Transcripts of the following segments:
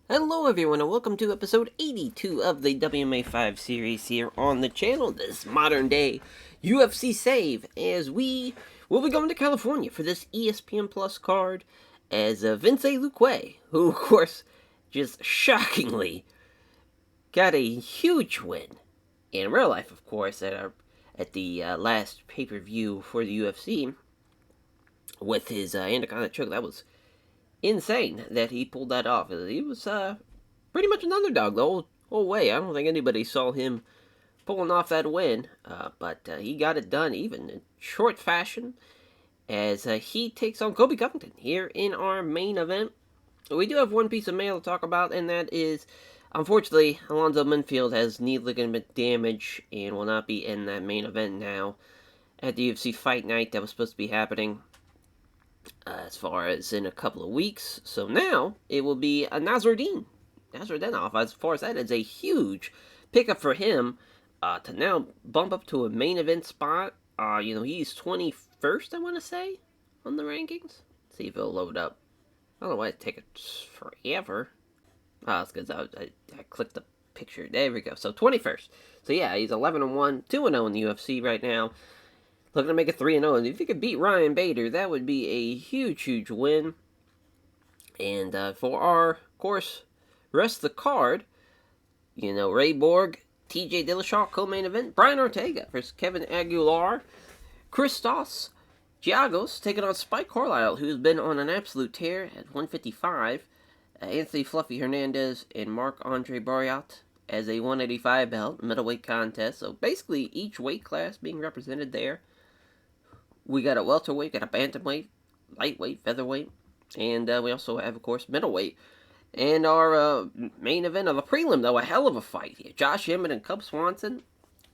Hello everyone and welcome to episode 82 of the WMMA 5 series here on the channel. This modern day UFC save as we will be going to California for this ESPN Plus card as Vince Luque, who of course just shockingly got a huge win in real life, of course, at the last pay-per-view for the UFC with his Anaconda choke. That was insane that he pulled that off. He was pretty much an underdog the whole way. I don't think anybody saw him pulling off that win, but he got it done even in short fashion as he takes on Colby Covington here in our main event. We do have one piece of mail to talk about, and that is, unfortunately, Alonzo Minfield has knee ligament damage and will not be in that main event now at the UFC Fight Night that was supposed to be happening as far as in a couple of weeks. So now it will be a Nasruddinov. As far as that is a huge pickup for him to now bump up to a main event spot. He's 21st, I want to say, on the rankings. Let's see if it'll load up. I don't know why it takes forever. It's because I clicked the picture. There we go. So 21st. So yeah, he's 11-1, 2-0 in the UFC right now. Looking to make it 3-0, and if he could beat Ryan Bader, that would be a huge, huge win. And for our, of course, rest of the card, Ray Borg, TJ Dillashaw, co-main event, Brian Ortega versus Kevin Aguilar, Christos Giagos taking on Spike Carlisle, who's been on an absolute tear at 155, Anthony Fluffy Hernandez, and Marc-Andre Barriat as a 185 belt middleweight contest. So basically each weight class being represented there. We got a welterweight, got a bantamweight, lightweight, featherweight, and we also have, of course, middleweight. And our main event of the prelim, though, a hell of a fight here. Josh Emmett and Cub Swanson.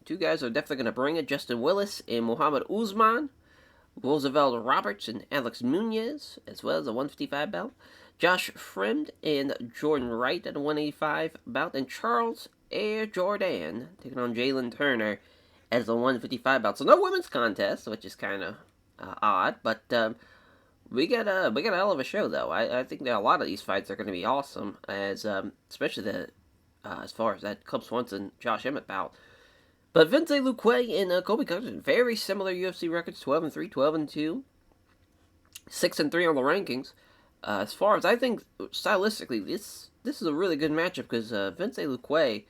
Two guys are definitely going to bring it. Justin Willis and Muhammad Usman. Roosevelt Roberts and Alex Nunez, as well as a 155 belt. Josh Fremd and Jordan Wright at a 185 belt. And Charles Air Jordan taking on Jalen Turner as a 155 belt. So no women's contest, which is kind of odd, but we got a hell of a show though. I think that a lot of these fights are going to be awesome, as especially as far as that Cub Swanson Josh Emmett bout. But Vince Luque and Colby Covington, very similar UFC records: 12-3, 12-2, 6-3 on the rankings. As far as I think stylistically, this is a really good matchup because Vince Luque,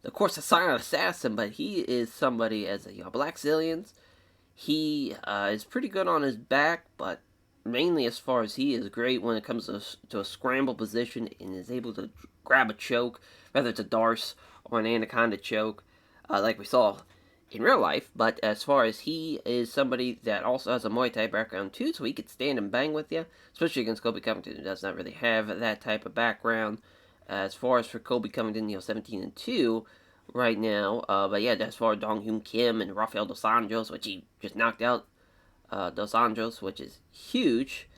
of course, a silent assassin, but he is somebody as a Black Zillions. He is pretty good on his back, but mainly as far as he is great when it comes to a scramble position and is able to grab a choke, whether it's a Darce or an Anaconda choke, like we saw in real life. But as far as he is somebody that also has a Muay Thai background too, so he could stand and bang with you, especially against Colby Covington, who does not really have that type of background. As far as for Colby Covington, 17-2 right now. But yeah, as far as Dong Hyun Kim and Rafael Dos Anjos, which he just knocked out Dos Anjos, which is huge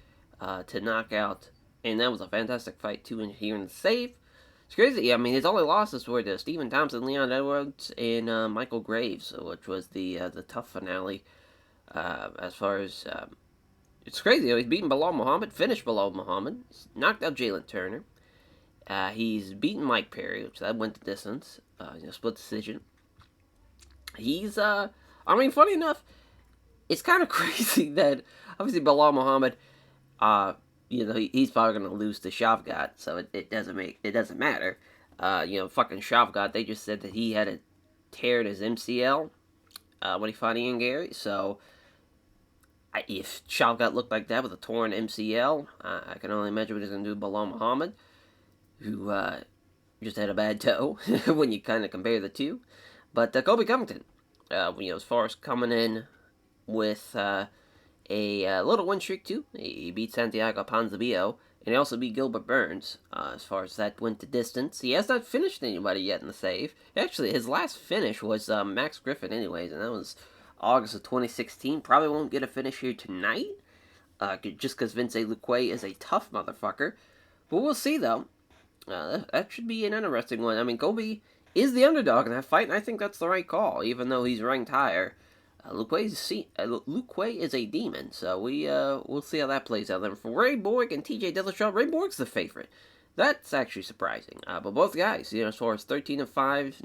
to knock out. And that was a fantastic fight too here in the save. It's crazy. I mean, his only losses were to Stephen Thompson, Leon Edwards, and Michael Graves, which was the tough finale. As far as it's crazy. He's beaten Bilal Muhammad, finished Bilal Muhammad, knocked out Jalen Turner. He's beaten Mike Perry, which that went the distance, split decision. He's, funny enough, it's kind of crazy that, obviously, Bilal Muhammad, he's probably going to lose to Shavkat, so it doesn't matter. Fucking Shavkat, they just said that he had a tear in his MCL when he fought Ian Gary, so if Shavkat looked like that with a torn MCL, I can only imagine what he's going to do with Bilal Muhammad, who just had a bad toe when you kind of compare the two. But Colby Covington, as far as coming in with a little win streak too, he beat Santiago Ponzinibbio, and he also beat Gilbert Burns. As far as that went the distance, he has not finished anybody yet in the save. Actually, his last finish was Max Griffin, anyways, and that was August of 2016. Probably won't get a finish here tonight, just because Vince Luque is a tough motherfucker. But we'll see though. That should be an interesting one. I mean, Colby is the underdog in that fight, and I think that's the right call, even though he's ranked higher. Luque is a demon, so we'll see how that plays out. Then for Ray Borg and TJ Dillashaw, Ray Borg's the favorite. That's actually surprising. But both guys, as far as 13-5,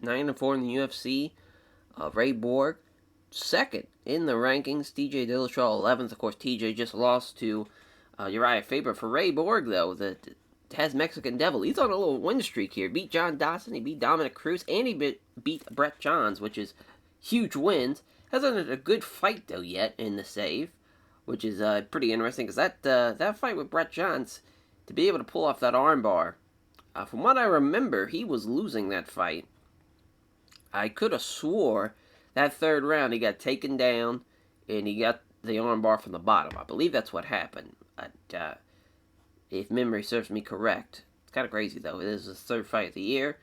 9-4 in the UFC, Ray Borg, second in the rankings. TJ Dillashaw, 11th. Of course, TJ just lost to Uriah Faber. For Ray Borg, though, the has Mexican Devil. He's on a little win streak here. Beat John Dawson, he beat Dominic Cruz, and he beat Brett Johns, which is huge wins. Hasn't had a good fight, though, yet in the save, which is pretty interesting, because that fight with Brett Johns, to be able to pull off that armbar, from what I remember, he was losing that fight. I could have swore that third round he got taken down, and he got the armbar from the bottom. I believe that's what happened. If memory serves me correct. It's kind of crazy, though. It is his third fight of the year.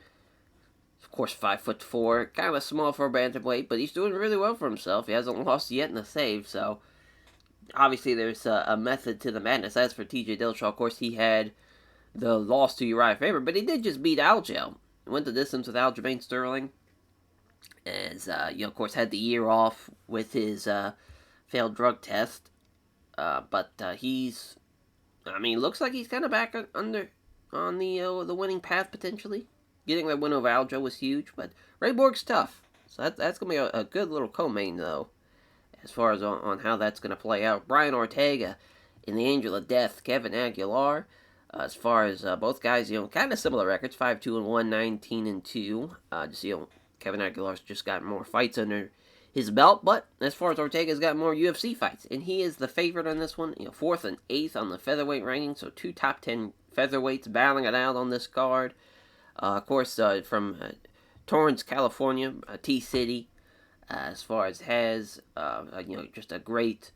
Of course, 5'4", kind of small for a bantamweight, but he's doing really well for himself. He hasn't lost yet in the save, so obviously there's a method to the madness. As for TJ Dillashaw, of course, he had the loss to Uriah Faber, but he did just beat Aljo. He went the distance with Aljamain Sterling, as of course, had the year off with his failed drug test, but he's. Looks like he's kind of back on the winning path, potentially. Getting that win over Aljo was huge, but Ray Borg's tough. So that's going to be a good little co-main, though, as far as on how that's going to play out. Brian Ortega in the Angel of Death, Kevin Aguilar. As far as both guys, kind of similar records, 5-2-1, 19-2. Kevin Aguilar's just got more fights under his belt, but as far as Ortega's got more UFC fights, and he is the favorite on this one, 4th and 8th on the featherweight ranking, so 2 top 10 featherweights battling it out on this card. Of course, from Torrance, California, T-City, as far as has, just a great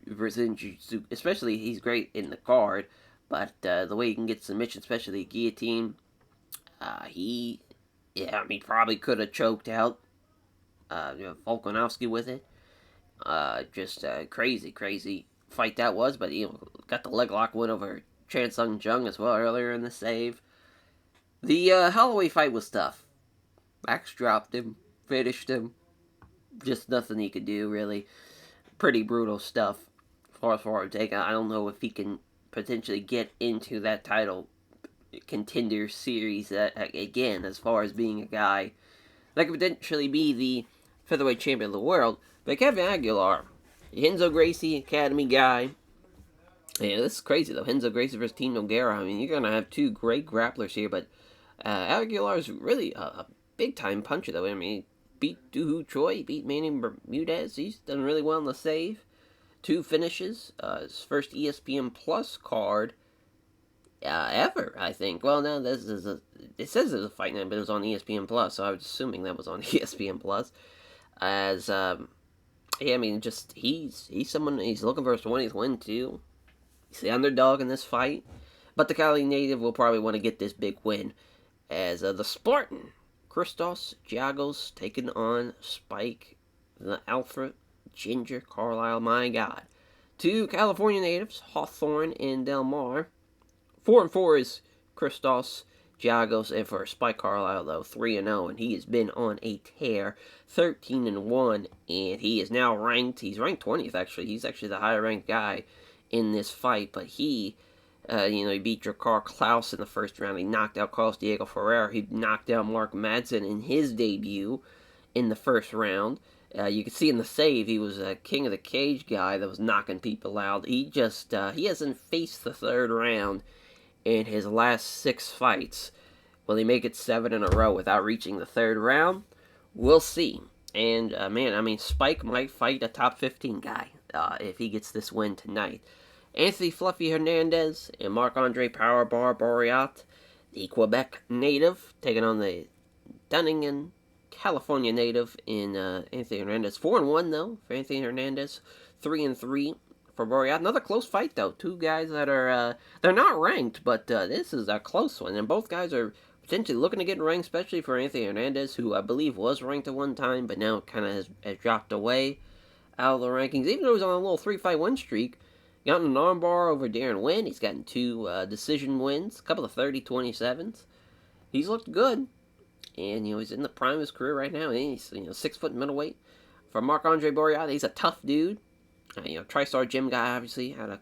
Brazilian Jiu-Jitsu, especially he's great in the guard, but the way he can get submission, especially guillotine, he probably could have choked out Volkanovski with it. Just a crazy fight that was, but got the leg lock win over Chan Sung Jung as well earlier in the save. The Holloway fight was tough. Max dropped him, finished him. Just nothing he could do, really. Pretty brutal stuff. As far as Ortega, I don't know if he can potentially get into that title contender series again, as far as being a guy that could potentially be the featherweight champion of the world. But Kevin Aguilar, Renzo Gracie Academy guy. Yeah, this is crazy, though. Renzo Gracie versus Team Nogueira. You're going to have 2 great grapplers here, but Aguilar's really a big-time puncher, though. He beat Doohoo Choi, beat Manny Bermudez. He's done really well in the save. 2 finishes. His first ESPN Plus card ever, I think. Well, no, it says it's a fight night, but it was on ESPN Plus, so I was assuming that was on ESPN Plus. As, he's someone, he's looking for his 20th win, too. He's the underdog in this fight. But the Cali native will probably want to get this big win. As the Spartan, Christos Giagos, taking on Spike, the Alfred Ginger Carlisle, my God. 2 California natives, Hawthorne and Del Mar. 4-4 is Christos Giagos, and for Spike Carlisle, though, 3-0, and he has been on a tear, 13-1, and he is now ranked. He's ranked 20th, actually. He's actually the higher ranked guy in this fight, but he beat Drakkar Klaus in the first round. He knocked out Carlos Diego Ferreira. He knocked out Mark Madsen in his debut in the first round. You can see in the save, he was a king of the cage guy that was knocking people out. He hasn't faced the third round in his last 6 fights. Will he make it 7 in a row without reaching the third round? We'll see. And, Spike might fight a top 15 guy if he gets this win tonight. Anthony Fluffy Hernandez and Marc-Andre Powerbar Boreat, the Quebec native, taking on the Dunningen, California native in Anthony Hernandez. 4-1, though, for Anthony Hernandez. 3-3 for Boreat. Another close fight, though. 2 guys that are, they're not ranked, but this is a close one. And both guys are potentially looking to get ranked, especially for Anthony Hernandez, who I believe was ranked at one time, but now kind of has dropped away out of the rankings. Even though he's on a little 3-fight win streak, gotten an armbar over Darren Wynn. He's gotten 2 decision wins, a couple of 30-27s. He's looked good. And, he's in the prime of his career right now. And he's, 6-foot middleweight. For Marc-Andre Boreat, he's a tough dude. TriStar Gym guy, obviously, had a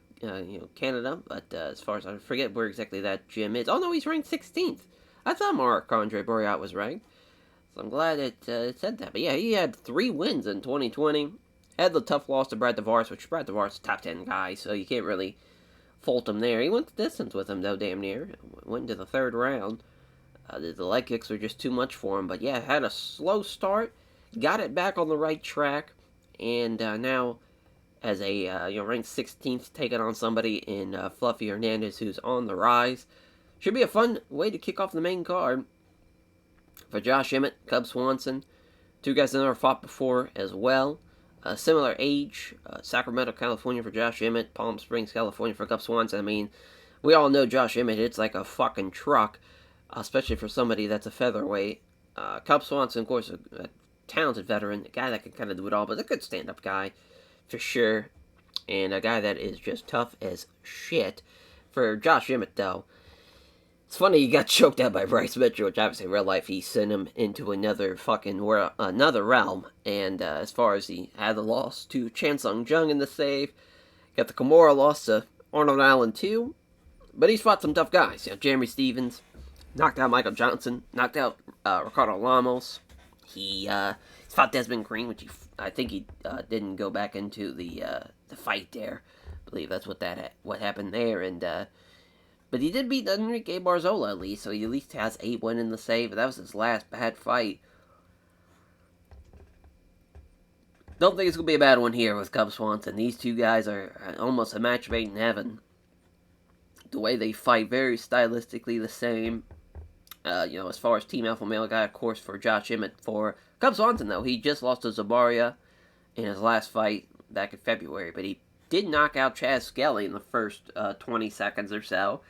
Canada. But as far as I forget where exactly that gym is. Oh no, he's ranked 16th. I thought Marc-Andre Bourriat was ranked. So I'm glad it said that. But yeah, he had 3 wins in 2020. Had the tough loss to Brad Tavares, which Brad Tavares is a top 10 guy, so you can't really fault him there. He went the distance with him, though, damn near. Went into the 3rd round. The leg kicks were just too much for him. But yeah, had a slow start. Got it back on the right track. And now, as a ranked 16th, taking on somebody in Fluffy Hernandez, who's on the rise. Should be a fun way to kick off the main card. For Josh Emmett, Cub Swanson. 2 guys that never fought before as well. Similar age, Sacramento, California for Josh Emmett, Palm Springs, California for Cub Swanson. I mean, we all know Josh Emmett hits like a fucking truck, especially for somebody that's a featherweight. Cub Swanson, of course, a talented veteran, a guy that can kind of do it all, but a good stand-up guy, for sure. And a guy that is just tough as shit. For Josh Emmett, though, it's funny he got choked out by Bryce Mitchell, which obviously in real life he sent him into another fucking another realm. And as far as he had the loss to Chan Sung Jung in the save, got the Kimura loss to Arnold Allen too. But he's fought some tough guys. Jeremy Stevens knocked out Michael Johnson, knocked out Ricardo Lamos. He's fought Desmond Green, which I think he didn't go back into the fight there. I believe that's what happened there. And but he did beat Enrique Barzola at least, so he at least has 8 wins in the save. But that was his last bad fight. Don't think it's going to be a bad one here with Cub Swanson. These 2 guys are almost a match made in heaven. The way they fight, very stylistically the same. As far as Team Alpha Male guy, of course, for Josh Emmett. For Cub Swanson, though, he just lost to Zabaria in his last fight back in February. But he did knock out Chaz Skelly in the first 20 seconds or so.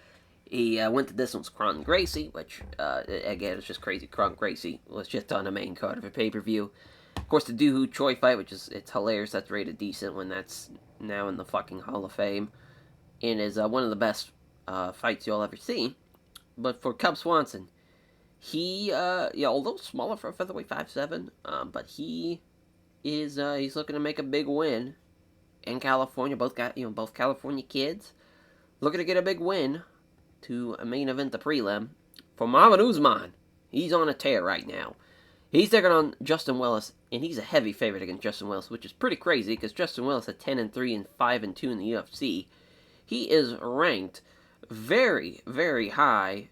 He went to distance with Cron Gracie, which, again, it's just crazy. Cron Gracie was just on the main card of a pay-per-view. Of course, the Doohoo Choi fight, which it's hilarious. That's rated decent when that's now in the fucking Hall of Fame. And is one of the best fights you'll ever see. But for Cub Swanson, he, although smaller for a featherweight 5'7", but he is, he's looking to make a big win in California. Both California kids looking to get a big win to a main event, the prelim, for Muhammad Usman. He's on a tear right now. He's taking on Justin Willis, and he's a heavy favorite against Justin Willis, which is pretty crazy because Justin Willis at 10-3 and 5-2 in the UFC. He is ranked very, very high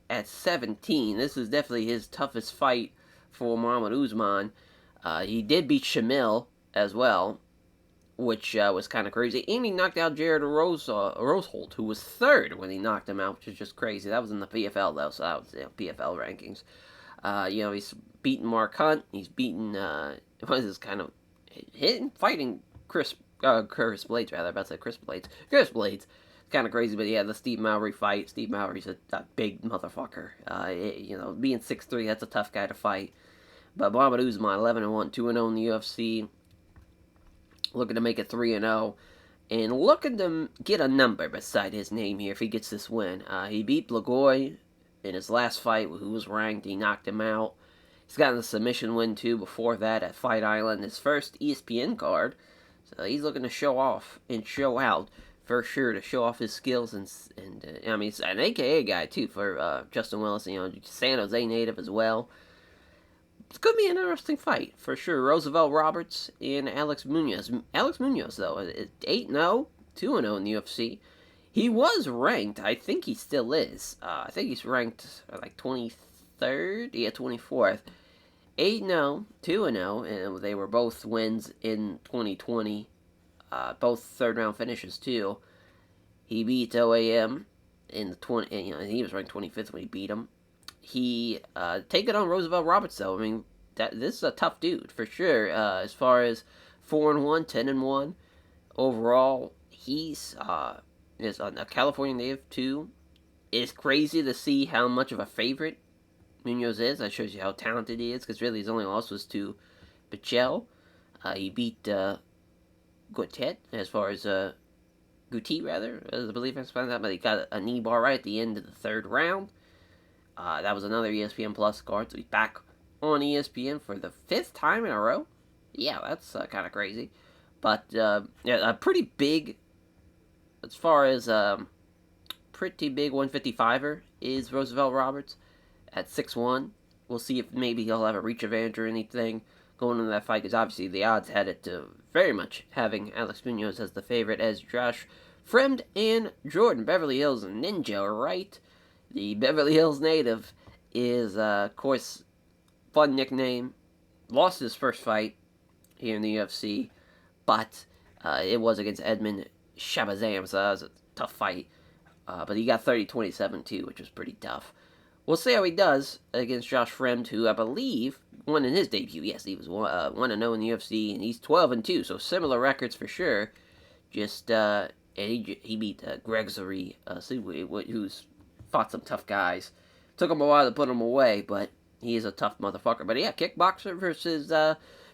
at 17. This is definitely his toughest fight for Muhammad Usman. He did beat Shamil as well, which was kind of crazy. And he knocked out Jared Roseholt, who was 3rd when he knocked him out, which is just crazy. That was in the PFL, though, so that was PFL rankings. He's beaten Mark Hunt. He's beaten, fighting Chris Blades, rather. About to say Chris Blades. Chris Blades. Kind of crazy, but yeah, the Steve Mowry fight. Steve Mowry's a big motherfucker. Being 6'3", that's a tough guy to fight. But Muhammad Usman, 11-1, 2-0 in the UFC. Looking to make it 3-0. And looking to get a number beside his name here if he gets this win. He beat Blagoy in his last fight, who was ranked. He knocked him out. He's gotten a submission win, too, before that at Fight Island. His first ESPN card. So he's looking to show off and show out. For sure, to show off his skills, and he's an AKA guy, too, for Justin Willis, San Jose native as well. It's going to be an interesting fight, for sure. Roosevelt Roberts and Alex Munoz. Alex Munoz, though, is 8-0, 2-0 in the UFC. He was ranked, I think he still is. I think he's ranked, 23rd? Yeah, 24th. 8-0, 2-0, and they were both wins in 2020. Both 3rd round finishes too. He beat OAM in the 20. He was ranked 25th when he beat him. He taking on Roosevelt Roberts though. I mean, this is a tough dude for sure. As far as 4-1, 10-1 overall, he's is a California native too. It's crazy to see how much of a favorite Munoz is. That shows you how talented he is. Because really, his only loss was to Bichel. He beat Gutet, as far as Guti, rather, as I believe I found out, but he got a knee bar right at the end of the 3rd round. That was another ESPN Plus card, so he's back on ESPN for the 5th time in a row. Yeah, that's kind of crazy. But, a pretty big as far as pretty big 155er is Roosevelt Roberts at 6'1". We'll see if maybe he'll have a reach advantage or anything going into that fight, because obviously the odds had it to very much having Alex Munoz as the favorite, as Josh Fremd and Jordan Beverly Hills Ninja, right? The Beverly Hills native is, of course, fun nickname. Lost his first fight here in the UFC, but it was against Edmund Shabazam, so that was a tough fight. But he got 30-27 too, which was pretty tough. We'll see how he does against Josh Fremd, who I believe won in his debut. Yes, he was 1-0 in the UFC, and he's 12-2, so similar records for sure. Just and he beat Greg Zari, who's fought some tough guys. Took him a while to put him away, but he is a tough motherfucker. But yeah, kickboxer versus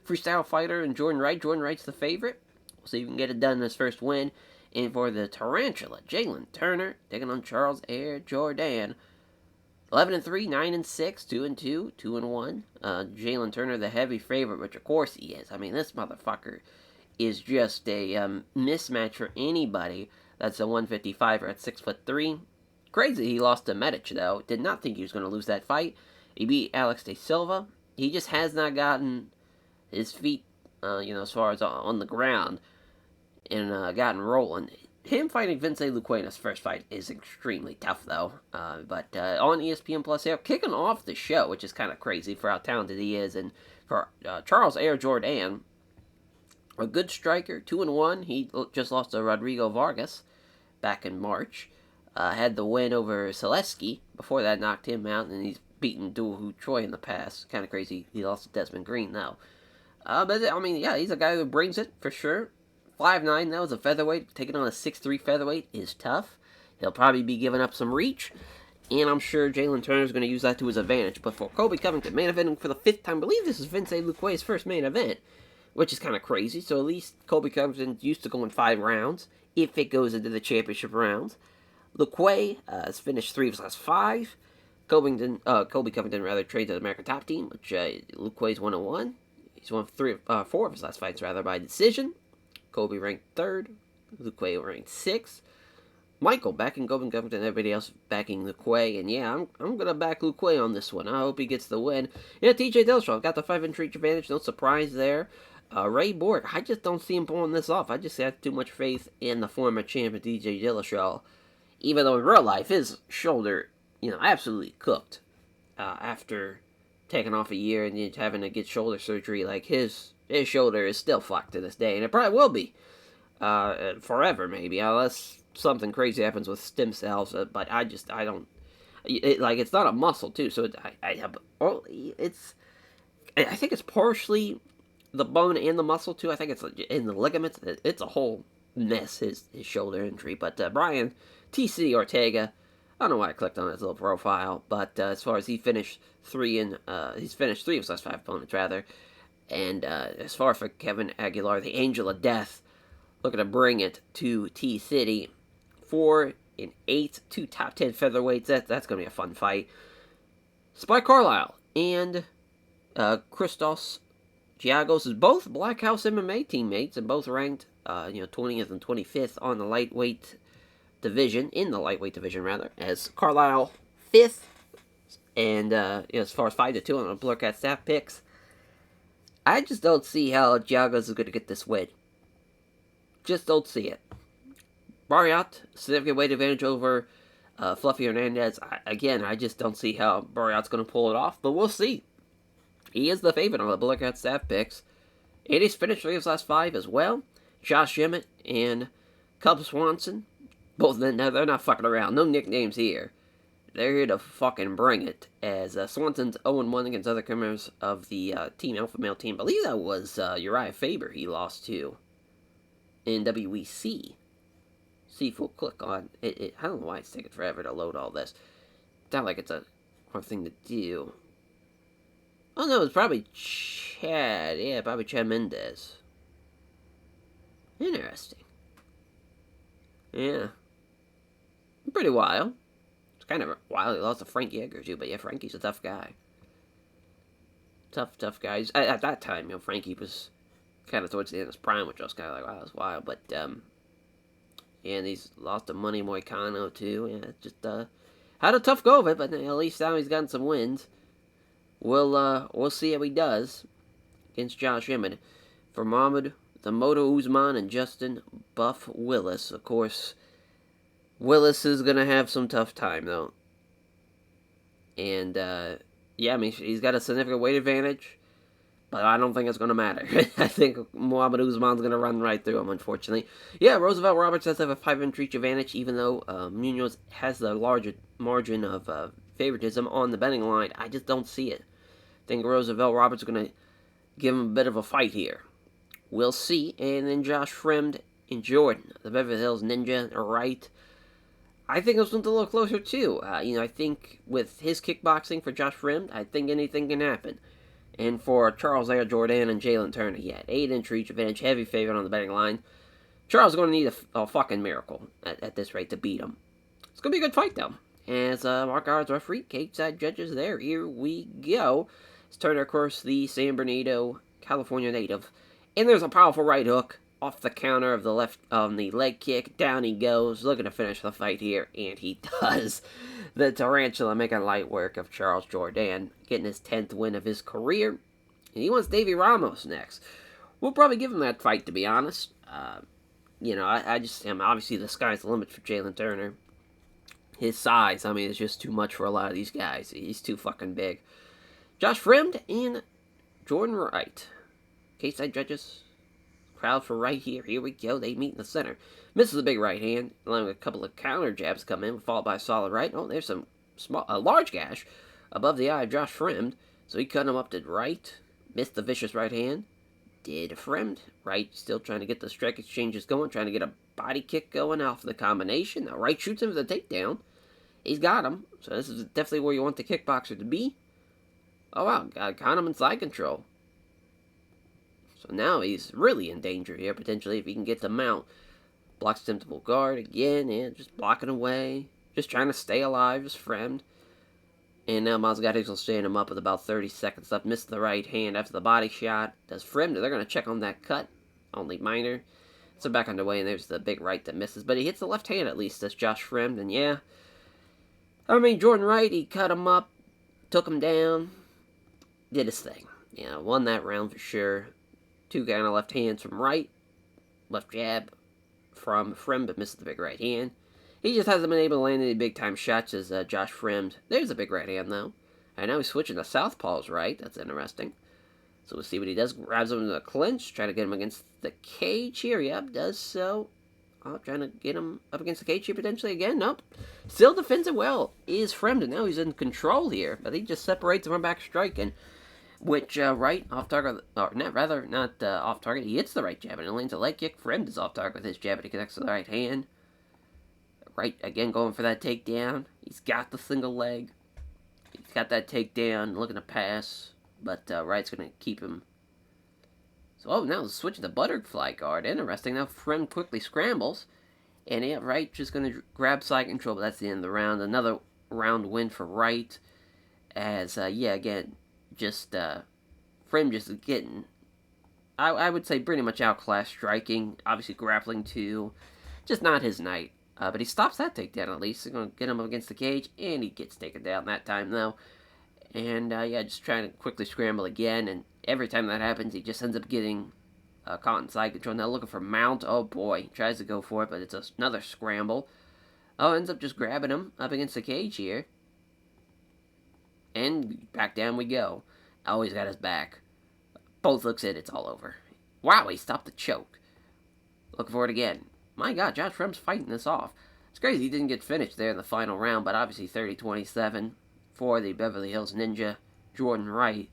freestyle fighter and Jordan Wright. Jordan Wright's the favorite. We'll see if he can get it done in his first win. And for the Tarantula, Jalen Turner taking on Charles Air Jordan. 11-3, 9-6, 2-2, 2-1. Jalen Turner, the heavy favorite, which of course he is. I mean, this motherfucker is just a mismatch for anybody that's a 155er at 6'3". Crazy he lost to Medic, though. Did not think he was going to lose that fight. He beat Alex De Silva. He just has not gotten his feet, as far as on the ground and gotten rolling. Him fighting Vince Luque in his first fight is extremely tough, though. But on ESPN Plus here, kicking off the show, which is kind of crazy for how talented he is, and for Charles Air Jordan, a good striker, 2-1. He just lost to Rodrigo Vargas back in March. Had the win over Selesky. Before that, knocked him out, and he's beaten Duhu Choi in the past. Kind of crazy. He lost to Desmond Green now. But I mean, yeah, he's a guy who brings it for sure. 5'9", that was a featherweight. Taking on a 6'3" featherweight is tough. He'll probably be giving up some reach. And I'm sure Jalen Turner's going to use that to his advantage. But for Colby Covington, main eventing for the 5th time. I believe this is Vince Luque's first main event, which is kind of crazy. So at least Colby Covington's used to going 5 rounds, if it goes into the championship rounds. Luque has finished 3 of his last 5. Colby Covington trained at the American Top Team, which Luque's 1-1. He's won 4 of his last fights by decision. Colby ranked 3rd. Luque ranked 6th. Michael backing Colby Covington, everybody else backing Luque. And yeah, I'm going to back Luque on this one. I hope he gets the win. Yeah, TJ Dillashaw got the 5-inch reach advantage. No surprise there. Ray Borg, I just don't see him pulling this off. I just have too much faith in the former champion TJ Dillashaw. Even though in real life, his shoulder, absolutely cooked. After taking off a year and having to get shoulder surgery, like his shoulder is still fucked to this day, and it probably will be forever, maybe, unless something crazy happens with stem cells. But I don't. It's not a muscle too, so I think it's partially the bone and the muscle too. I think it's in the ligaments. It's a whole mess. His shoulder injury, but Brian TC Ortega. I don't know why I clicked on his little profile, but as far as he's finished 3 of his last 5 opponents, rather. And as far for Kevin Aguilar, the Angel of Death, looking to bring it to T-City. 4 and 8, 2 top 10 featherweights. That's going to be a fun fight. Spike Carlisle and Christos Giagos is both Black House MMA teammates, and both ranked 20th and 25th on the lightweight division, as Carlisle 5th, and as far as 5-2 on the Blurcat staff picks. I just don't see how Giagos is going to get this win. Just don't see it. Barriat, significant weight advantage over Fluffy Hernandez. I just don't see how Barriat's going to pull it off, but we'll see. He is the favorite on the Blurcat staff picks. And he's finished 3 of his last 5 as well. Josh Emmett and Cub Swanson. Both of them, they're not fucking around. No nicknames here. They're here to fucking bring it. As Swanson's 0-1 against other members of the Team Alpha Male team. I believe that was Uriah Faber he lost to in WEC. See if we'll click on it. I don't know why it's taking forever to load all this. It's not like it's a hard thing to do. Oh no, it's probably Chad. Yeah, probably Chad Mendez. Interesting. Yeah. Pretty wild. It's kind of wild. He lost to Frank Yeager too, but yeah, Frankie's a tough guy. Tough guy. At that time, Frankie was kind of towards the end of his prime, which I was kind of like, wow, that's wild. But And he's lost to Money Moicano, too. Yeah, just had a tough go of it, but at least now he's gotten some wins. We'll see how he does against Josh Emmett. For Muhammad, the Moto Usman, and Justin Buff Willis. Of course, Willis is going to have some tough time, though. And, yeah, I mean, he's got a significant weight advantage, but I don't think it's going to matter. I think Muhammad Usman's going to run right through him, unfortunately. Yeah, Roosevelt Roberts does have a 5-inch reach advantage, even though Munoz has the larger margin of favoritism on the betting line. I just don't see it. I think Roosevelt Roberts is going to give him a bit of a fight here. We'll see. And then Josh Fremd and Jordan, the Beverly Hills Ninja, are right. I think it's something a little closer too. I think with his kickboxing for Josh Fremd, I think anything can happen. And for Charles Air Jordan and Jalen Turner, he had 8-inch reach advantage, heavy favorite on the betting line. Charles is going to need a fucking miracle at this rate to beat him. It's going to be a good fight though. As Mark Ards referee, cage side judges there. Here we go. It's Turner, of course, the San Bernardino, California native. And there's a powerful right hook off the counter of the leg kick. Down he goes, looking to finish the fight here, and he does. The Tarantula making light work of Charles Jordan, getting his 10th win of his career. And he wants Davy Ramos next. We'll probably give him that fight, to be honest. I just am obviously the sky's the limit for Jalen Turner. His size, I mean, is just too much for a lot of these guys. He's too fucking big. Josh Fremd and Jordan Wright. Cage-side judges. Crowd for right here. Here we go. They meet in the center. Misses a big right hand, allowing a couple of counter jabs come in, followed by a solid right. Oh, there's a large gash above the eye of Josh Fremd. So he cut him up to right. Missed the vicious right hand. Did Fremd. Right, still trying to get the strike exchanges going, trying to get a body kick going off the combination. Now right shoots him for the takedown. He's got him. So this is definitely where you want the kickboxer to be. Oh wow, got him in side control. So now he's really in danger here, potentially, if he can get the mount. Blocks attemptable guard again, and just blocking away. Just trying to stay alive, just Fremd. And now Mazgatix will stand him up with about 30 seconds left. Missed the right hand after the body shot. Does Fremd? They're going to check on that cut. Only minor. So back underway, and there's the big right that misses. But he hits the left hand at least. That's Josh Fremd, and yeah. I mean, Jordan Wright, he cut him up. Took him down. Did his thing. Yeah, won that round for sure. 2 kind of left hands from Wright. Left jab from Fremd, but missed the big right hand. He just hasn't been able to land any big-time shots as Josh Fremd. There's a big right hand, though. And now he's switching to southpaw's right. That's interesting. So we'll see what he does. Grabs him in the clinch. Trying to get him against the cage here. Yep, does so. Oh, trying to get him up against the cage here potentially again. Nope. Still defends it well. Is Fremd, and now he's in control here. But he just separates the run back strike. And which, right, off target, or not off target. He hits the right jab, and it lands a leg kick. Fremd is off target with his jab, and he connects to the right hand. Right, again, going for that takedown. He's got the single leg. He's got that takedown, looking to pass. But Wright's going to keep him. So, now switching to butterfly guard. Interesting. Now Fremd quickly scrambles. And yeah, Wright just going to grab side control, but that's the end of the round. Another round win for Wright. As, again, just Fremd just getting, I would say, pretty much outclassed striking. Obviously grappling too. Just not his night. But he stops that takedown at least. He's going to get him up against the cage, and he gets taken down that time, though. And, just trying to quickly scramble again, and every time that happens, he just ends up getting caught in side control. Now looking for mount. Oh, boy. He tries to go for it, but it's another scramble. Oh, ends up just grabbing him up against the cage here. And back down we go. Oh, he's got his back. Both looks it, it's all over. Wow, he stopped the choke. Looking for it again. My God, Josh Fremd's fighting this off. It's crazy he didn't get finished there in the final round, but obviously 30-27 for the Beverly Hills Ninja, Jordan Wright.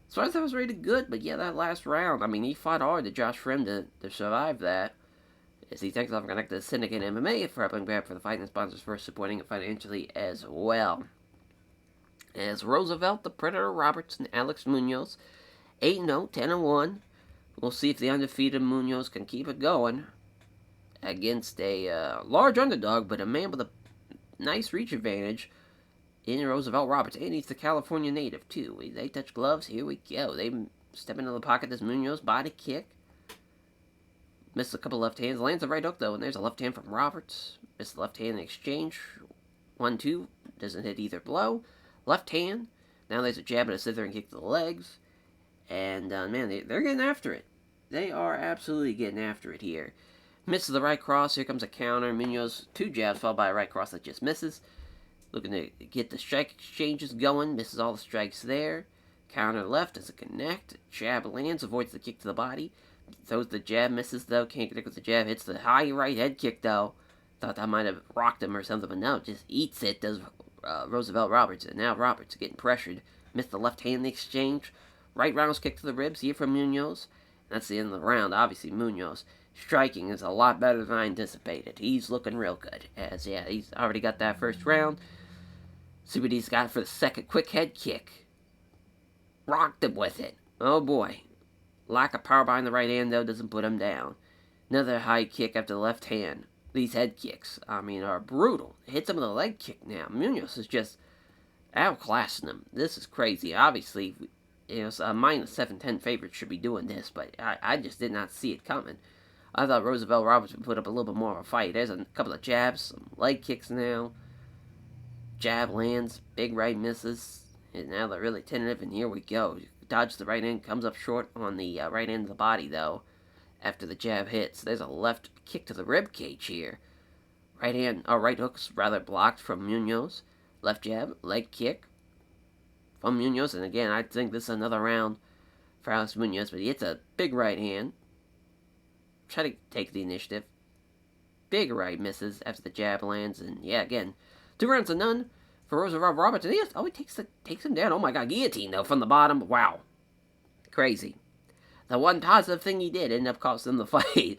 So I thought it was rated good, but yeah, that last round, I mean, he fought hard to Josh Fremd to survive that. As he thanks off and connected to Syndicate MMA for helping grab for the fight and sponsors for supporting it financially as well. As Roosevelt, the Predator Roberts, and Alex Munoz, 8-0, 10-1. We'll see if the undefeated Munoz can keep it going against a large underdog, but a man with a nice reach advantage in Roosevelt Roberts. And he's the California native, too. They touch gloves. Here we go. They step into the pocket. This Munoz body kick. Missed a couple left hands. Lands a right hook, though, and there's a left hand from Roberts. Missed the left hand in exchange. 1-2. Doesn't hit either blow. Left hand. Now there's a jab and a slithering kick to the legs. And, man, they're getting after it. They are absolutely getting after it here. Misses the right cross. Here comes a counter. Munoz, 2 jabs, followed by a right cross that just misses. Looking to get the strike exchanges going. Misses all the strikes there. Counter left as a connect. Jab lands. Avoids the kick to the body. Throws the jab. Misses, though. Can't connect with the jab. Hits the high right head kick, though. Thought that might have rocked him or something, but no. Just eats it, does Roosevelt Roberts. And now Roberts getting pressured. Missed the left hand in the exchange. Right roundhouse kick to the ribs here from Munoz. That's the end of the round. Obviously, Munoz striking is a lot better than I anticipated. He's looking real good. As, yeah, he's already got that first round. See what he's got for the second. Quick head kick. Rocked him with it. Oh, boy. Lack of power behind the right hand, though, doesn't put him down. Another high kick after the left hand. These head kicks, are brutal. Hits him with a leg kick now. Munoz is just outclassing him. This is crazy. Obviously, a minus 710 favorite should be doing this, but I just did not see it coming. I thought Roosevelt Roberts would put up a little bit more of a fight. There's a couple of jabs, some leg kicks now. Jab lands, big right misses, and now they're really tentative, and here we go. Dodges the right end, comes up short on the right end of the body, though, after the jab hits. There's a left kick to the rib cage here. Right hook's rather blocked from Munoz. Left jab, leg kick from Munoz, and again, I think this is another round for Alex Munoz, but he hits a big right hand. Try to take the initiative. Big right misses after the jab lands, and yeah, again, 2 rounds to none for Roosevelt Roberts, and he takes him down. Oh my god, guillotine though from the bottom. Wow, crazy. The one positive thing he did ended up costing him the fight.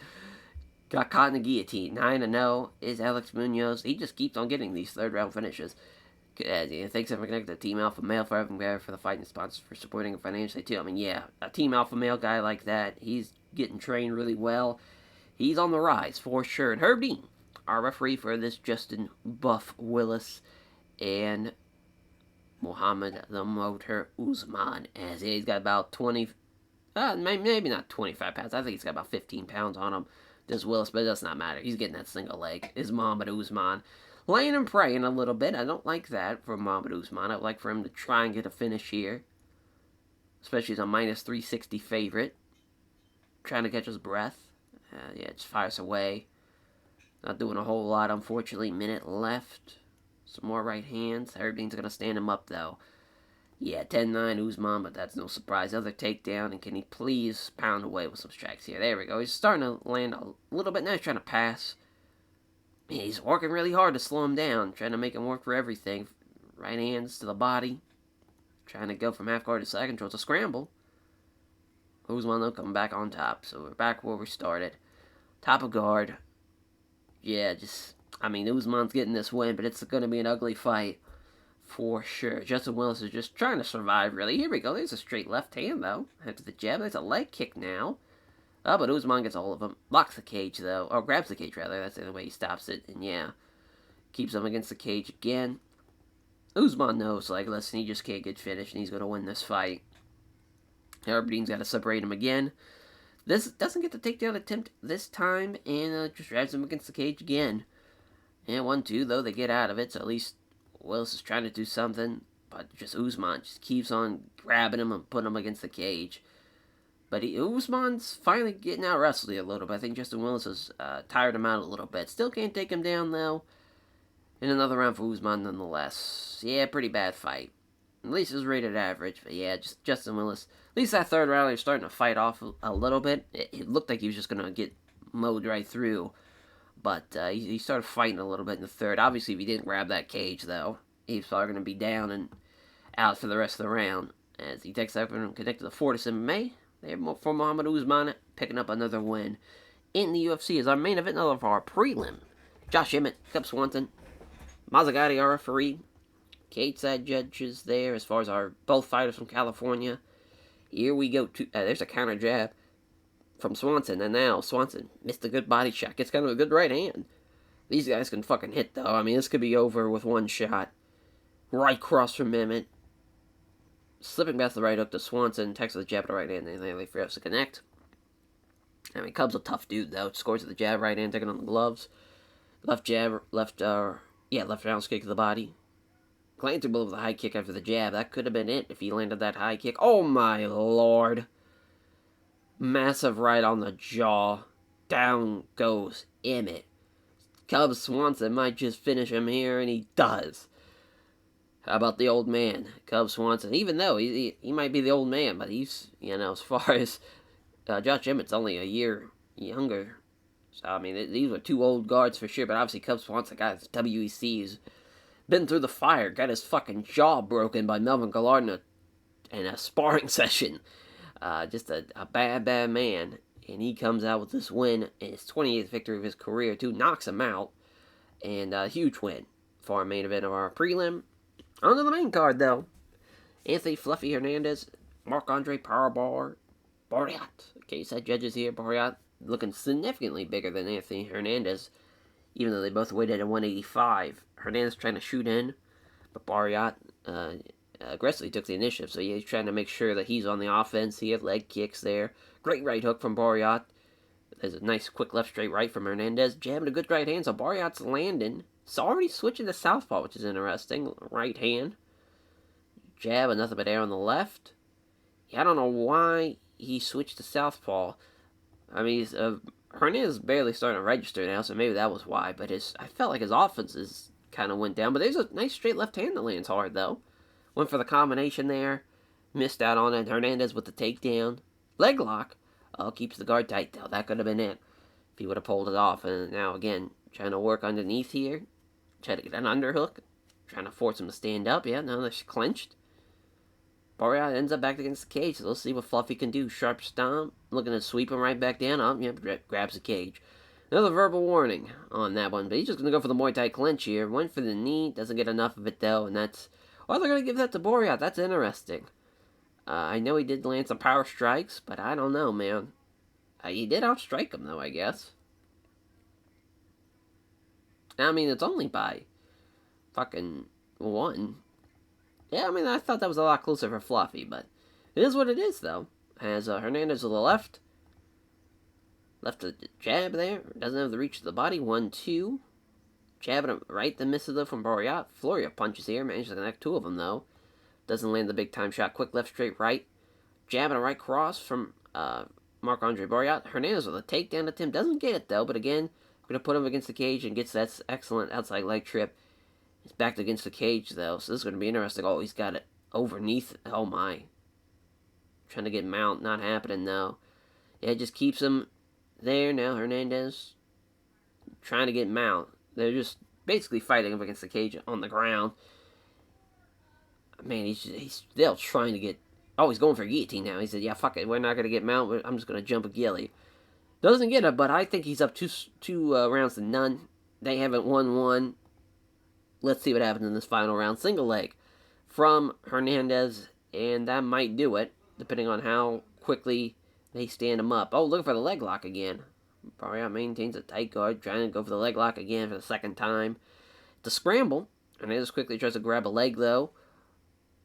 Got caught in the guillotine. 9-0 is Alex Munoz. He just keeps on getting these third round finishes. Thanks for connecting to Team Alpha Male for having there for the fight and sponsors for supporting him financially too. Yeah, a Team Alpha Male guy like that, he's getting trained really well. He's on the rise for sure. And Herb Dean, our referee for this, Justin Buff Willis and Muhammad the Motor Usman, as he's got about 20, maybe not 25 pounds. I think he's got about 15 pounds on him. Does Willis, but it does not matter. He's getting that single leg. Is Muhammad Usman. Laying and praying a little bit. I don't like that for Muhammad Usman. I'd like for him to try and get a finish here. Especially as a minus 360 favorite. Trying to catch his breath. Yeah, just fires away. Not doing a whole lot, unfortunately. Minute left. Some more right hands. Everything's going to stand him up, though. Yeah, 10-9 Usman, but that's no surprise. Other takedown, and can he please pound away with some strikes here? There we go. He's starting to land a little bit. Now he's trying to pass. He's working really hard to slow him down, trying to make him work for everything. Right hands to the body. Trying to go from half guard to side control. It's a scramble. Usman, though, coming back on top. So we're back where we started. Top of guard. Yeah, Usman's getting this win, but it's going to be an ugly fight for sure. Justin Willis is just trying to survive, really. Here we go. There's a straight left hand, though. After the jab, there's a leg kick now. Oh, but Usman gets all of them. Locks the cage, though. Or grabs the cage, rather. That's the only way he stops it. And, yeah, keeps him against the cage again. Usman knows, listen, he just can't get finished, and he's going to win this fight. Herb Dean's got to separate him again. This doesn't get the takedown attempt this time, and just drives him against the cage again. And 1-2, though, they get out of it, so at least Willis is trying to do something. But just Usman just keeps on grabbing him and putting him against the cage. But Usman's finally getting out wrestled a little bit. I think Justin Willis has tired him out a little bit. Still can't take him down, though. In another round for Usman, nonetheless. Yeah, pretty bad fight. At least it was rated average. But yeah, just Justin Willis. At least that third round, he was starting to fight off a little bit. It looked like he was just going to get mowed right through. But he started fighting a little bit in the third. Obviously, if he didn't grab that cage, though, he was probably going to be down and out for the rest of the round. As he takes over and connected to Fortis MMA. They're for Muhammad Usman picking up another win in the UFC as our main event of our prelim. Josh Emmett, Cub Swanson, Mazzagatti, our referee. Cage side judges there as far as our both fighters from California. Here we go. There's a counter jab from Swanson, and now Swanson missed a good body shot. Gets kind of a good right hand. These guys can fucking hit, though. This could be over with one shot. Right cross from Emmett. Slipping past the right hook to Swanson. Takes the jab to the right hand, and they fails to connect. I mean, Cub's a tough dude, though. Scores with the jab, right hand, taking on the gloves. Left jab, left round kick to the body. Glancing below the high kick after the jab. That could have been it if he landed that high kick. Oh, my lord. Massive right on the jaw. Down goes Emmett. Cub Swanson might just finish him here, and he does. How about the old man, Cub Swanson? Even though he might be the old man, but he's, as far as Josh Emmett's only a year younger. So, I mean, these were two old guards for sure, but obviously Cub Swanson got his WEC. He's been through the fire, got his fucking jaw broken by Melvin Gillard in a sparring session. Just a bad, bad man. And he comes out with this win, and his 28th victory of his career, too. Knocks him out. And a huge win for our main event of our prelim. On to the main card, though. Anthony Fluffy Hernandez, Marc-Andre Barriat. Okay, set judges here. Barriat looking significantly bigger than Anthony Hernandez, even though they both weighed at 185. Hernandez trying to shoot in, but Barriat aggressively took the initiative, so he's trying to make sure that he's on the offense. He had leg kicks there. Great right hook from Barriat. There's a nice quick left straight right from Hernandez. Jabbing a good right hand, so Barriat's landing. It's already switching to southpaw, which is interesting. Right hand. Jab, and nothing but air on the left. Yeah, I don't know why he switched to southpaw. I mean, Hernandez is barely starting to register now, so maybe that was why. But I felt like his offenses kind of went down. But there's a nice straight left hand that lands hard, though. Went for the combination there. Missed out on it. Hernandez with the takedown. Leg lock. Oh, keeps the guard tight, though. That could have been it if he would have pulled it off. And now, again, trying to work underneath here. Trying to get an underhook. Trying to force him to stand up. Yeah, now they're clenched. Barriat ends up back against the cage. So let's see what Fluffy can do. Sharp stomp. Looking to sweep him right back down. Oh, yeah, grabs the cage. Another verbal warning on that one. But he's just going to go for the Muay Thai clinch here. Went for the knee. Doesn't get enough of it, though. And that's... Oh, they're going to give that to Barriat. That's interesting. I know he did land some power strikes, but I don't know, man. He did outstrike him, though, I guess. I mean, it's only by fucking one. Yeah, I mean, I thought that was a lot closer for Fluffy, but it is what it is, though. Has Hernandez to the left. Left a jab there. Doesn't have the reach of the body. 1-2. Jabbing him right. The misses, though, from Barriat. Flurry of punches here. Manages to connect two of them, though. Doesn't land the big-time shot. Quick left, straight right. Jabbing a right cross from Marc-Andre Barriat. Hernandez with a takedown attempt. Doesn't get it, though, but again, going to put him against the cage and gets that excellent outside leg trip. He's backed against the cage, though, so this is going to be interesting. Oh, he's got it overneath. Oh, my. Trying to get mount. Not happening, though. Yeah, it just keeps him there now. Hernandez trying to get mount. They're just basically fighting him against the cage on the ground. Man, he's still trying to get... Oh, he's going for a guillotine now. He said, yeah, fuck it. We're not going to get mount. I'm just going to jump a ghillie. Doesn't get it, but I think he's up two rounds to none. They haven't won one. Let's see what happens in this final round. Single leg from Hernandez, and that might do it, depending on how quickly they stand him up. Oh, looking for the leg lock again. Barriat maintains a tight guard, trying to go for the leg lock again for the second time. It's a scramble. Hernandez quickly tries to grab a leg, though.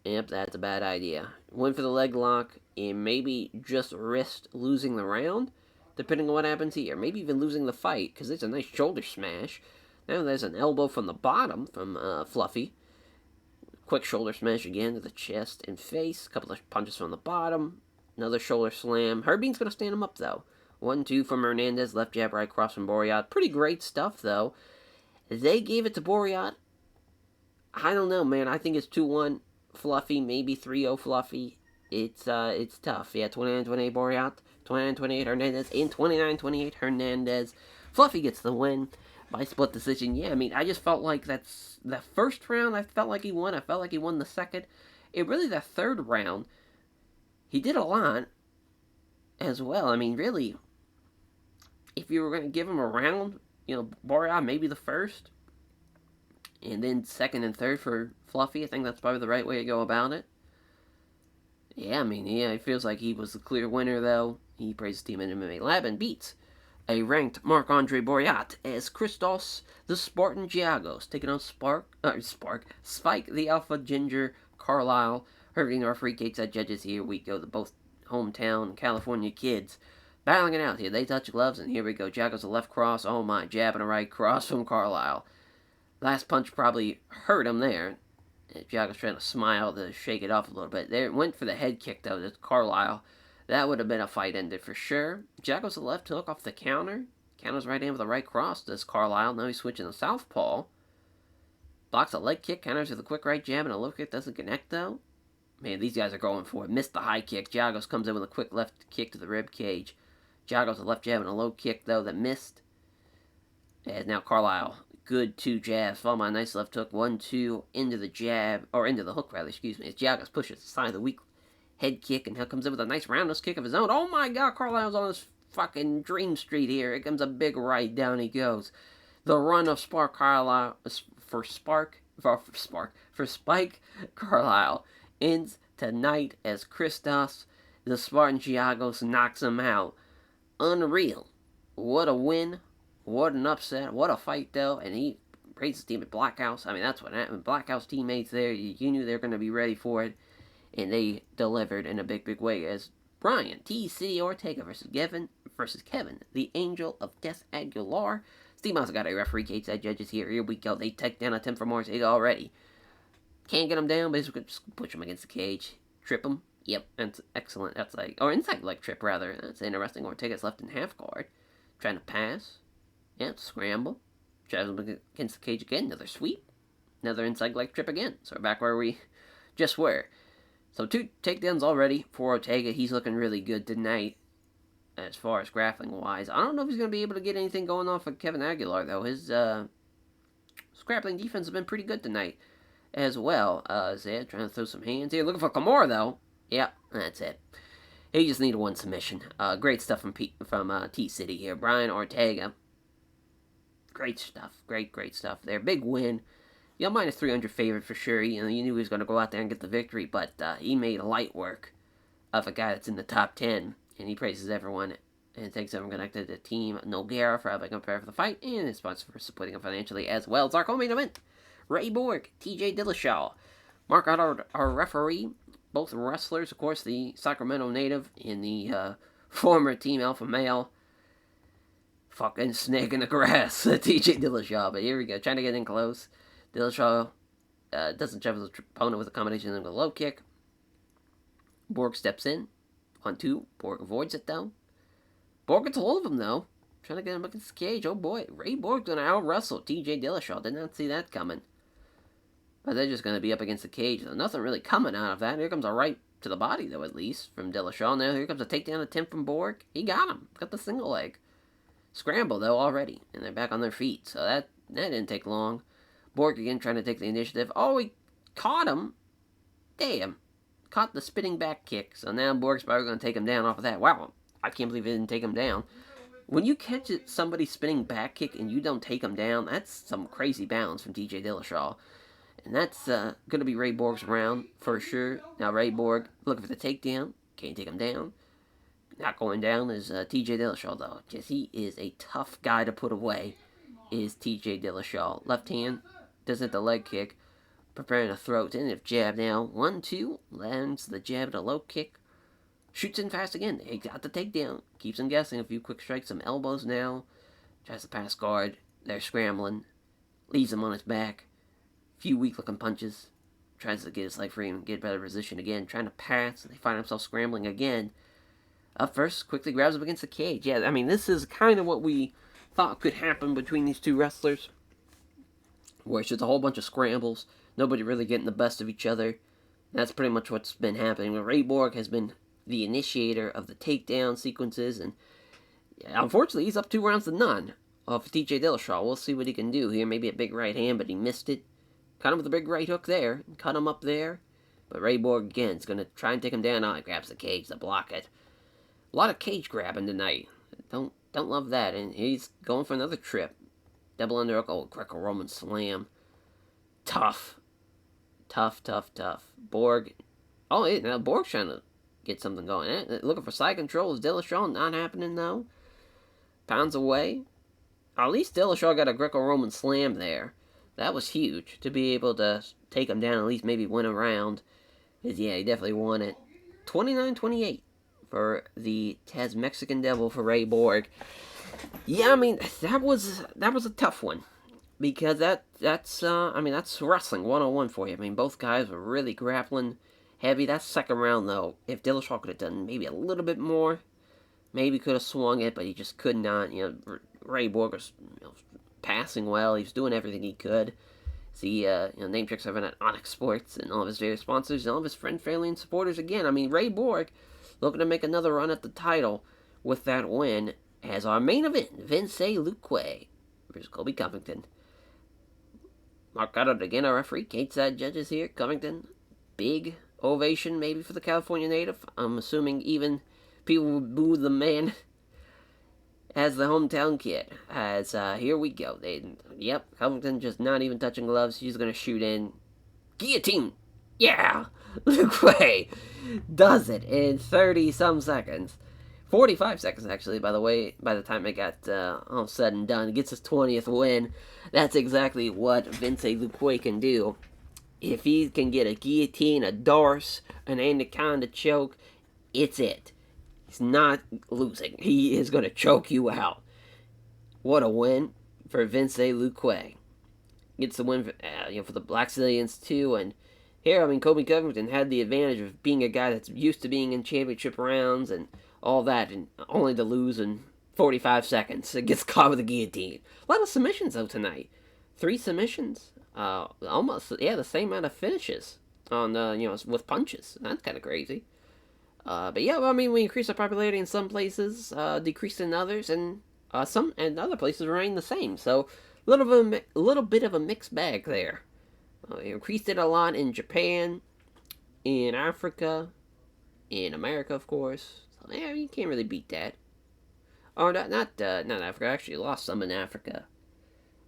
Yep, that's a bad idea. Went for the leg lock, and maybe just risked losing the round, depending on what happens here. Maybe even losing the fight, because it's a nice shoulder smash. Now there's an elbow from the bottom from Fluffy. Quick shoulder smash again to the chest and face. A couple of punches from the bottom. Another shoulder slam. Herbean's going to stand him up, though. 1-2 from Hernandez. Left jab, right cross from Barriat. Pretty great stuff, though. They gave it to Barriat. I don't know, man. I think it's 2-1 Fluffy, maybe 3-0 Fluffy. It's tough. Yeah, 29-28 Barriat. 29-28 Hernandez. And 29-28 Hernandez. Fluffy gets the win by split decision. Yeah, I mean, I just felt like that's the first round, I felt like he won. I felt like he won the second. Really, the third round, he did a lot as well. I mean, really, if you were going to give him a round, Barriat, maybe the first, and then second and third for Fluffy, I think that's probably the right way to go about it. Yeah, I mean, yeah, it feels like he was the clear winner, though. He praised Team MMA Lab and beats a ranked Marc-Andre Barriat as Christos the Spartan Giagos taking on Spike the Alpha Ginger Carlisle. Hurting our free kicks at judges here. We go to both hometown California kids Battling it out here. They touch gloves, and here we go. Jack goes a left cross. Oh my, jab and a right cross from Carlisle. Last punch probably hurt him there. Jago's trying to smile to shake it off a little bit. There went for the head kick, though, to Carlisle. That would have been a fight ended for sure. Jago's a left hook off the counter. Counters right in with a right cross. Does Carlisle. Now he's switching to southpaw. Blocks a leg kick. Counters with a quick right jab and a low kick. Doesn't connect, though. Man, these guys are going for it. Missed the high kick. Jagos comes in with a quick left kick to the rib cage. Jagos a left jab and a low kick, though, that missed. And now Carlisle. Good 2 jabs, followed by a nice left hook, 1-2 into the jab, or into the hook rather, excuse me, as Jagos pushes aside the weak head kick, and he comes in with a nice roundhouse kick of his own. Oh my god, Carlisle's on his fucking dream street here. Here comes a big right, down he goes. The run of Spike Carlisle ends tonight as Christos, the Spartan Giagos, knocks him out. Unreal. What a win. What an upset. What a fight, though. And he praised his team at Blackhouse. I mean, that's what happened. Blackhouse teammates there, you knew they were going to be ready for it. And they delivered in a big, big way as Brian T-City Ortega versus Kevin, the Angel of Death Aguilar. Steve Miles got a referee cage side judges here. Here we go. They take down attempt from Ortega already. Can't get him down, but he's going to just push him against the cage. Trip him. Yep, that's excellent. That's like, or inside leg trip, rather. That's interesting. Ortega's left in half guard. Trying to pass. Yeah, scramble. Drives him against the cage again. Another sweep. Another inside leg trip again. So we're back where we just were. So 2 takedowns already for Ortega. He's looking really good tonight as far as grappling-wise. I don't know if he's going to be able to get anything going off of Kevin Aguilar, though. His grappling defense has been pretty good tonight as well. Zed trying to throw some hands here. Looking for Kimura, though. Yep, that's it. He just needed 1 submission. Great stuff from T-City here. Brian Ortega. Great stuff. Great stuff there. Big win. Yeah, minus 300 favorite for sure. You knew he was going to go out there and get the victory, but he made light work of a guy that's in the top 10, and he praises everyone and thanks everyone connected to Team Noguera for helping him prepare for the fight, and his sponsor for supporting him financially as well. It's our co-main event. Ray Borg, TJ Dillashaw. Mark out our referee. Both wrestlers, of course, the Sacramento native and the former Team Alpha Male. Fucking snake in the grass, TJ Dillashaw. But here we go, trying to get in close. Dillashaw doesn't shove his opponent with a combination of a low kick. Borg steps in. 1-2. Borg avoids it, though. Borg gets a hold of him, though. Trying to get him against the cage. Oh, boy. Ray Borg's going to out-wrestle TJ Dillashaw. Did not see that coming. But they're just going to be up against the cage. So nothing really coming out of that. Here comes a right to the body, though, at least, from Dillashaw. Now here comes a takedown attempt from Borg. He got him. Got the single leg. Scramble, though, already. And they're back on their feet. So that didn't take long. Borg again trying to take the initiative. Oh, he caught him. Damn. Caught the spinning back kick. So now Borg's probably going to take him down off of that. Wow. I can't believe he didn't take him down. When you catch somebody spinning back kick and you don't take him down, that's some crazy balance from TJ Dillashaw. And that's going to be Ray Borg's round for sure. Now Ray Borg looking for the takedown. Can't take him down. Not going down is TJ Dillashaw, though. Just he is a tough guy to put away, is TJ Dillashaw. Left hand. Doesn't hit the leg kick. Preparing to throw it in. If jab now. 1-2. Lands the jab at a low kick. Shoots in fast again. He got the takedown. Keeps him guessing. A few quick strikes. Some elbows now. Tries to pass guard. They're scrambling. Leaves him on his back. Few weak looking punches. Tries to get his leg free and get a better position again. Trying to pass. They find themselves scrambling again. Up first. Quickly grabs him against the cage. Yeah, I mean, this is kind of what we thought could happen between these two wrestlers. Where it's just a whole bunch of scrambles. Nobody really getting the best of each other. That's pretty much what's been happening. Ray Borg has been the initiator of the takedown sequences, and unfortunately, he's up 2 rounds to none of TJ Dillashaw. We'll see what he can do here. Maybe a big right hand, but he missed it. Caught him with a big right hook there. Cut him up there. But Ray Borg, again, is going to try and take him down. Oh, he grabs the cage to block it. A lot of cage grabbing tonight. Don't love that. And he's going for another trip. Double underhook. Oh, Greco-Roman slam. Tough. Tough. Borg. Oh, now Borg's trying to get something going. Looking for side control. Is Dillashaw not happening, though? Pounds away. At least Dillashaw got a Greco-Roman slam there. That was huge. To be able to take him down, at least maybe win a round. Yeah, he definitely won it. 29-28 for the Taz Mexican Devil for Ray Borg. Yeah, I mean, that was a tough one. Because that's wrestling 101 for you. I mean, both guys were really grappling heavy. That second round, though, if Dillashaw could have done maybe a little bit more, maybe could have swung it, but he just could not. Ray Borg was passing well. He was doing everything he could. See, name checks over at Onyx Sports and all of his various sponsors and all of his friend, family, and supporters again. I mean, Ray Borg looking to make another run at the title with that win as our main event, Vince Luque versus Colby Covington. Mark Goddard again, our referee. Kate side judges here. Covington, big ovation maybe for the California native. I'm assuming even people would boo the man as the hometown kid. As here we go. Covington just not even touching gloves. He's gonna shoot in. Guillotine. Yeah, Luque does it in 30-some seconds. 45 seconds, actually, by the way, by the time it got all said and done. Gets his 20th win. That's exactly what Vince Luque can do. If he can get a guillotine, a Doris, an anaconda choke, it's it. He's not losing. He is going to choke you out. What a win for Vince Luque. Gets the win for the Black Zillions, too, and here, I mean, Colby Covington had the advantage of being a guy that's used to being in championship rounds and all that, and only to lose in 45 seconds. It gets caught with a guillotine. A lot of submissions, though, tonight. 3 submissions. Almost, the same amount of finishes on, with punches. That's kind of crazy. But yeah, I mean, we increased our popularity in some places, decreased in others, and some and other places remain the same. So, a little bit of a mixed bag there. We increased it a lot in Japan, in Africa, in America, of course. So, yeah, you can't really beat that. Oh, not Africa. I actually lost some in Africa.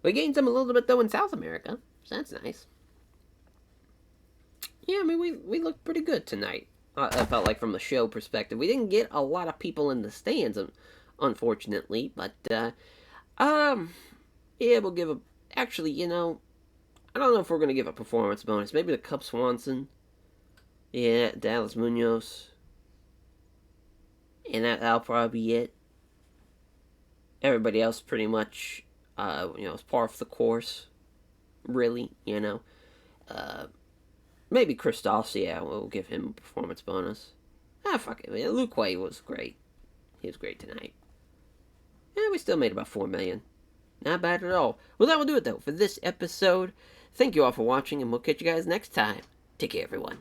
We gained some a little bit, though, in South America. So that's nice. Yeah, I mean, we looked pretty good tonight. I felt like from the show perspective. We didn't get a lot of people in the stands, unfortunately. But, yeah, we'll give a... Actually, I don't know if we're going to give a performance bonus. Maybe to Cub Swanson. Yeah, Dallas Munoz. And that'll probably be it. Everybody else pretty much, is par for the course. Really, Maybe Christos, we'll give him a performance bonus. Fuck it. Luque was great. He was great tonight. Yeah, we still made about $4 million. Not bad at all. Well, that will do it, though, for this episode. Thank you all for watching, and we'll catch you guys next time. Take care, everyone.